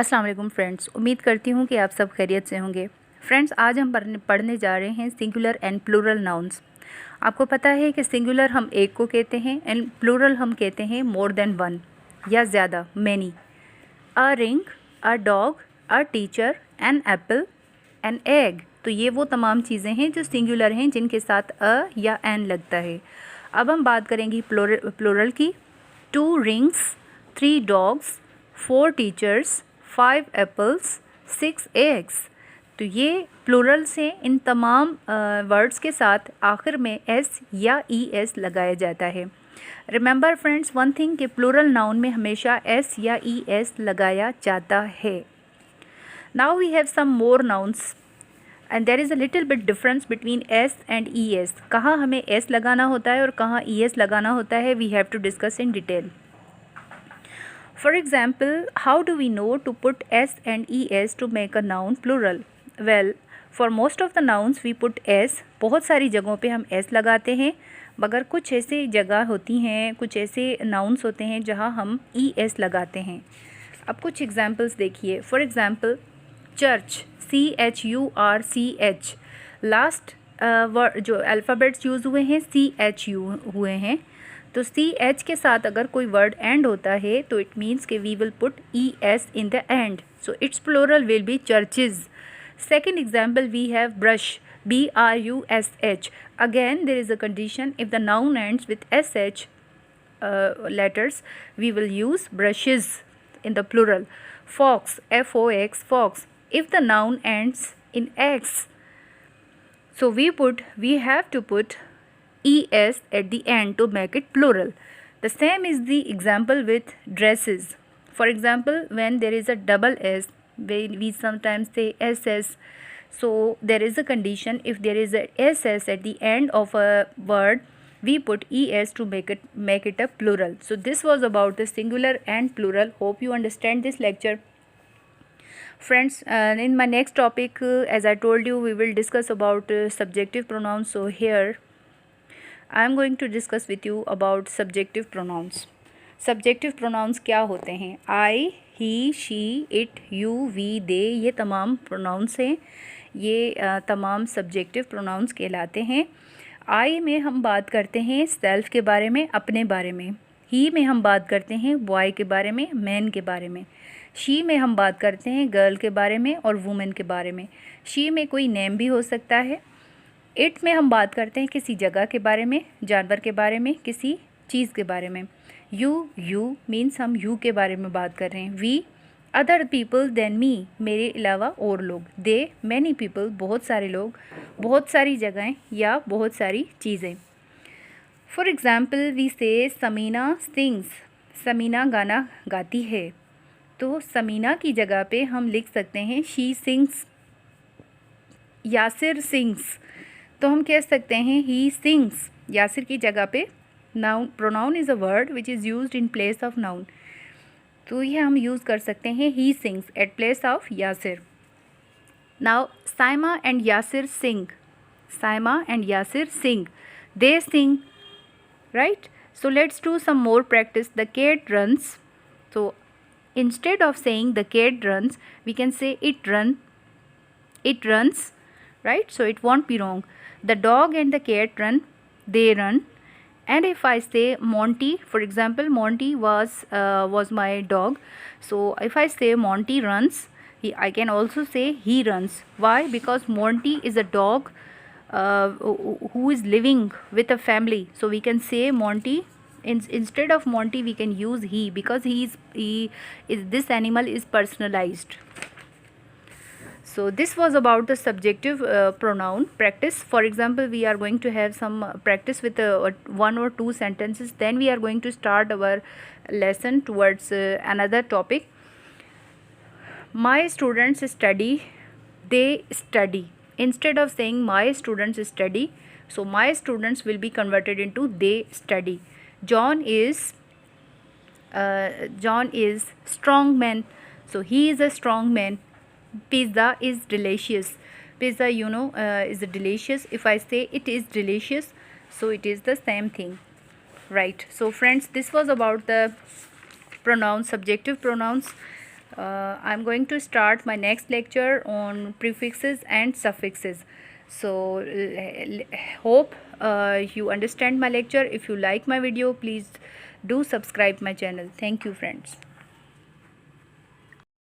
अस्सलाम वालेकुम फ्रेंड्स, उम्मीद करती हूँ कि आप सब खैरियत से होंगे। फ्रेंड्स, आज हम पढ़ने जा रहे हैं सिंगुलर एंड प्लूरल नाउन्स। आपको पता है कि सिंगुलर हम एक को कहते हैं एंड प्लूरल हम कहते हैं मोर देन वन या ज़्यादा, many. A ring, a dog, a teacher, an apple, an egg. तो ये वो तमाम चीज़ें हैं जो सिंगुलर हैं, जिनके साथ अ या एन लगता है। अब हम बात करेंगे प्लूरल की। 2 rings, 3 dogs, 4 teachers, 5 apples, 6 eggs. तो ये प्लूरल से इन तमाम वर्ड्स के साथ आखिर में एस या ई एस लगाया जाता है। रिमेंबर फ्रेंड्स वन थिंग कि प्लूरल नाउन में हमेशा एस या ई एस लगाया जाता है। Now we have some more nouns and there is a little bit difference between S and E S. कहाँ हमें एस लगाना होता है और कहाँ ई एस लगाना होता है, we have to discuss in detail. For example, how do we know to put s and es to make a noun plural? Well, for most of the nouns we put s. बहुत सारी जगहों पे हम s लगाते हैं, मगर कुछ ऐसे जगह होती हैं, कुछ ऐसे nouns होते हैं जहाँ हम es लगाते हैं. अब कुछ examples देखिए. For example, church, CHURCH. Last जो अल्फ़ाबेट्स यूज़ हुए हैं CHU हुए हैं. तो CH के साथ अगर कोई वर्ड एंड होता है तो इट मीन्स कि we will put ES in the end. So it's plural will be churches. Second example, we have brush, BRUSH. Again, there is a condition. If the noun ends with SH letters, we will use brushes in the plural. Fox, FOX, fox. If the noun ends in X, so we have to put ES at the end to make it plural. The same is the example with dresses. For example, when there is a double S, we sometimes say SS. So there is a condition. If there is a SS at the end of a word, we put ES to make it a plural. So this was about the singular and plural. Hope you understand this lecture. Friends, in my next topic, as I told you, we will discuss about subjective pronouns. So here I am going to discuss with you about subjective pronouns. Subjective pronouns क्या होते हैं? I, he, she, it, you, we, they, ये तमाम pronouns हैं. ये तमाम subjective pronouns कहलाते हैं. I में हम बात करते हैं self के बारे में, अपने बारे में. He में हम बात करते हैं boy के बारे में, man के बारे में. She में हम बात करते हैं girl के बारे में और woman के बारे में. She में कोई name भी हो सकता है. इट में हम बात करते हैं किसी जगह के बारे में, जानवर के बारे में, किसी चीज़ के बारे में. यू मीन्स हम यू के बारे में बात कर रहे हैं. We, other people then me, मेरे अलावा और लोग. दे, मैनी पीपल, बहुत सारे लोग, बहुत सारी जगहें या बहुत सारी चीज़ें. फॉर एग्ज़ाम्पल वी से समीना सिंग्स. समीना गाना गाती है. तो समीना की जगह पे हम लिख सकते हैं शी सिंग्स. यासिर सिंग्स, तो हम कह सकते हैं ही सिंग्स. यासिर की जगह पे noun, pronoun is a word which is used in place of noun. तो ये हम यूज़ कर सकते हैं he sings at place of Yasir. Now Saima and Yasir sing. Saima and Yasir sing. They sing, right. So let's do some more practice. The cat runs. तो instead of saying the cat runs, we can say it run. It runs, right? So it won't be wrong. The dog and the cat run, they run. And if I say Monty, for example, Monty was my dog. So if I say Monty runs, I can also say he runs. Why? Because Monty is a dog who is living with a family. So we can say Monty. Instead of Monty, we can use he, because this animal is personalized. So this was about the subjective pronoun practice. For example, we are going to have some practice with 1 or 2 sentences. Then we are going to start our lesson towards another topic. My students study, they study. Instead of saying my students study, so my students will be converted into they study. John is strong man, so he is a strong man. Pizza is delicious. Pizza, is delicious. If I say it is delicious, so it is the same thing, right? So friends, this was about the pronouns, subjective pronouns. I'm going to start my next lecture on prefixes and suffixes. So hope you understand my lecture. If you like my video, please do subscribe my channel. Thank you, friends.